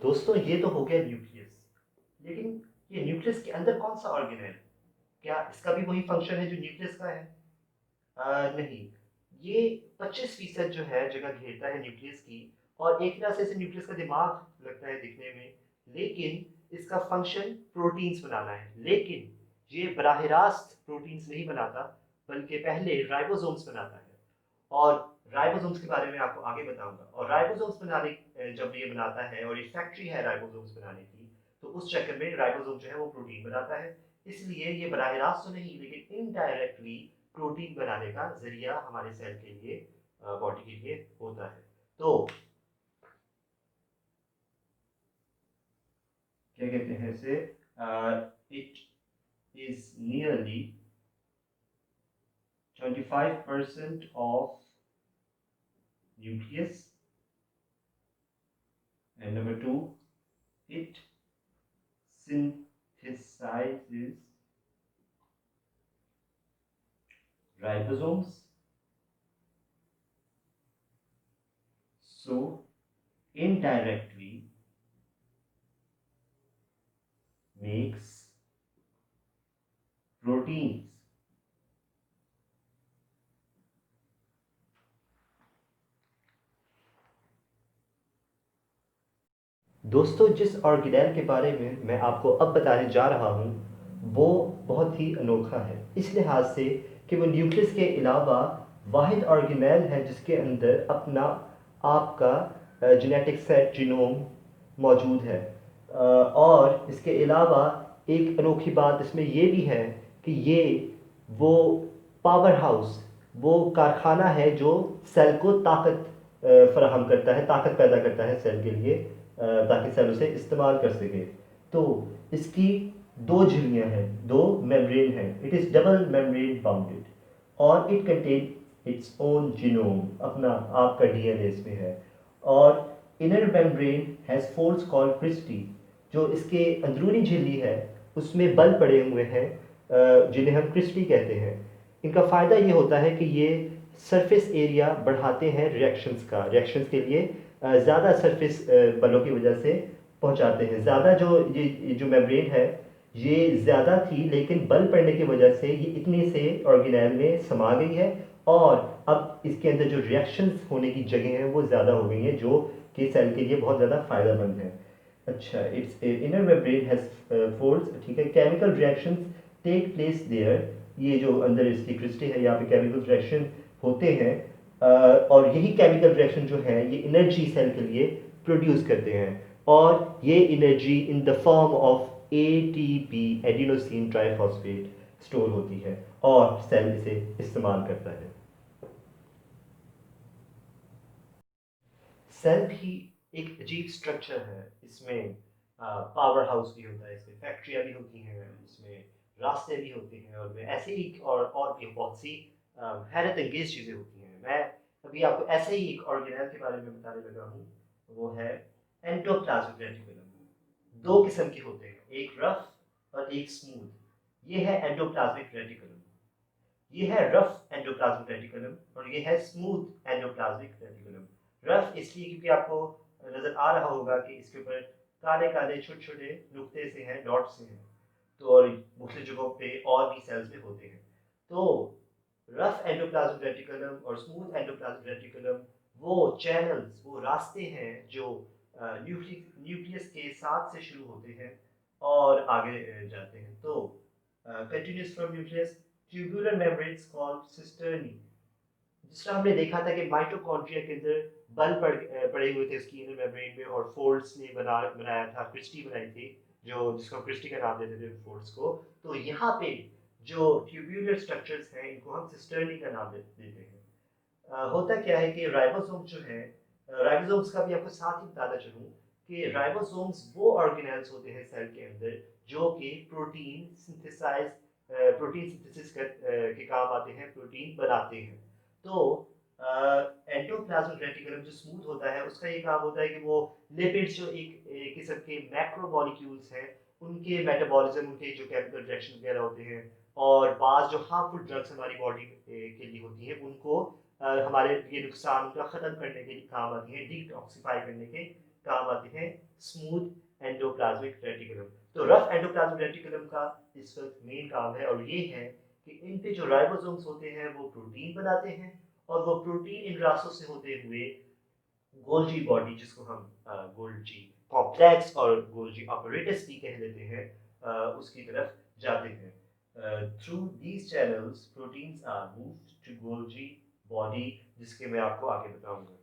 दोस्तों ये तो हो गया न्यूक्लियस, लेकिन ये न्यूक्लियस के अंदर कौन सा ऑर्गेनेल है? क्या इसका भी वही फंक्शन है जो न्यूक्लियस का है? नहीं, ये 25% जो है जगह घेरता है न्यूक्लियस की, और एक तरह से इसे न्यूक्लियस का दिमाग लगता है दिखने में, लेकिन इसका फंक्शन प्रोटीन्स बनाना है। लेकिन ये बराह रास्त प्रोटीन्स नहीं बनाता, बल्कि पहले राइबोसोम्स बनाता है। और राइबोसोम्स के बारे में आपको आगे बताऊंगा। और राइबोसोम्स जब ये बनाता है, और ये फैक्ट्री है राइबोसोम्स बनाने की, तो उस चक्कर में राइबोसोम जो है वो प्रोटीन बनाता है। इसलिए ये बराह रास्त तो नहीं, लेकिन इनडायरेक्टली प्रोटीन बनाने का जरिया हमारे सेल के लिए, बॉडी के लिए होता है। तो क्या कहते हैं इसे, it is nearly 25% of nucleus, and number two, it synthesizes ribosomes, so indirectly makes proteins. दोस्तों जिस ऑर्गेनेल के बारे में मैं आपको अब बताने जा रहा हूँ, वो बहुत ही अनोखा है इस लिहाज से कि वो न्यूक्लियस के अलावा वाहिद ऑर्गेनेल है जिसके अंदर अपना आपका जेनेटिक सेट, जीनोम मौजूद है। और इसके अलावा एक अनोखी बात इसमें ये भी है कि ये वो पावर हाउस, वो कारखाना है जो सेल को ताकत फराहम करता है, ताकत पैदा करता है सेल के लिए, ताकि सेल उसे इस्तेमाल कर सके। तो इसकी दो झिल्लियाँ हैं, दो मेम्ब्रेन हैं। It is double membrane bounded, और it contain its own genome, अपना आपका डीएनए इसमें है। और inner membrane has folds called cristae. जो इसके अंदरूनी झिल्ली है उसमें बल पड़े हुए हैं, जिन्हें हम क्रिस्टी कहते हैं। इनका फ़ायदा ये होता है कि ये सरफेस एरिया बढ़ाते हैं रिएक्शंस के लिए, ज़्यादा सरफेस बलों की वजह से पहुंचाते हैं। ज़्यादा ये जो मेम्ब्रेन है, ये ज़्यादा थी, लेकिन बल पड़ने की वजह से ये इतने से ऑर्गेनेल में समा गई है, और अब इसके अंदर जो रिएक्शंस होने की जगह हैं वो ज़्यादा हो गई हैं, जो कि सेल के लिए बहुत ज़्यादा फ़ायदेमंद है। अच्छा, it's inner membrane has folds, ठीक है। Chemical reactions take place there. ये जो अंदर इसकी क्रिस्टल है, यहाँ पे केमिकल रिएक्शन होते हैं, और यही केमिकल रिएक्शन जो है ये एनर्जी सेल के लिए प्रोड्यूस करते हैं, और ये energy in the form of ATP, adenosine triphosphate, store होती है, और सेल इसे इस्तेमाल करता है। सेल भी एक अजीब स्ट्रक्चर है। इसमें पावर हाउस भी होता है, इसमें फैक्ट्रियाँ भी होती हैं, इसमें रास्ते भी होते हैं, और में ऐसे ही और भी बहुत सी हैरत अंगेज चीज़ें होती हैं। मैं अभी आपको ऐसे ही एक ऑर्गेनेल के बारे में बताने लगा हूँ, वो है एंडोप्लाज्मिक रेटिकुलम। दो किस्म के होते हैं, एक रफ और एक स्मूथ। ये है एंडोप्लाज्मिक रेटिकुलम, ये है रफ एंडोप्लाज्मिक रेटिकुलम, और ये है स्मूथ एंडोप्लाज्मिक रेटिकुलम। रफ इसलिए क्योंकि आपको नजर आ रहा होगा कि इसके ऊपर काले काले छोटे छोटे नुक्ते से हैं, डॉट से हैं। तो और मुख्तलिफ जगहों पे और भी सेल्स में होते हैं। तो रफ एंडोप्लाज्मिक रेटिकुलम और स्मूथ एंडोप्लाज्मिक रेटिकुलम वो चैनल्स, वो रास्ते हैं जो न्यूक्लियस के साथ से शुरू होते हैं और आगे जाते हैं। तो continuous from nucleus, tubular membranes called cisternae. दूसरा हमने देखा था कि माइटोकॉन्ड्रिया के अंदर पड़े हुए थे उसकी इनर मेम्ब्रेन में, और फोल्ड्स ने बनाया था, क्रिस्टी बनाई थी, जो जिसको हम क्रिस्टी का नाम देते थे फोल्ड्स को। तो यहाँ पे जो ट्यूब्यूलर स्ट्रक्चर्स हैं इनको हम सिस्टर्नी का नाम देते हैं। होता क्या है कि राइबोसोम जो है, राइबोसोम्स का भी आपको साथ ही बताना चाहूँ कि राइबोसोम्स वो ऑर्गेनेल्स होते हैं सेल के अंदर जो कि प्रोटीन सिंथेसिस के काम आते हैं, प्रोटीन बनाते हैं। तो एंडोप्लाज्मिक रेटिकुलम जो स्मूथ होता है, उसका ये काम होता है कि वो लिपिड्स, जो एक किस्म के मैक्रो मॉलिक्यूल्स हैं, उनके मेटाबॉलिज्म, उनके जो केमिकल रिएक्शन वगैरह होते हैं, और बाज़ जो हार्मफुल ड्रग्स हमारी बॉडी के लिए होती हैं, उनको हमारे ये नुकसान उनका ख़त्म करने के लिए काम आती है, डिटॉक्सिफाई करने के काम आते हैं स्मूथ एंडोप्लाज्मिक रेटिकुलम। तो रफ एंडोप्लाज्मिक रेटिकुलम का इस वक्त मेन काम है, और ये है कि इन पे जो राइबोसोम्स होते हैं वो प्रोटीन बनाते हैं, और वो प्रोटीन इन रास्तों से होते हुए गोल्जी बॉडी, जिसको हम गोल्जी कॉम्प्लेक्स और गोल्जी ऑपरेटस भी कह लेते हैं, उसकी तरफ जाते हैं। Through these channels proteins are moved to Golgi body, जिसके मैं आपको आगे बताऊंगा।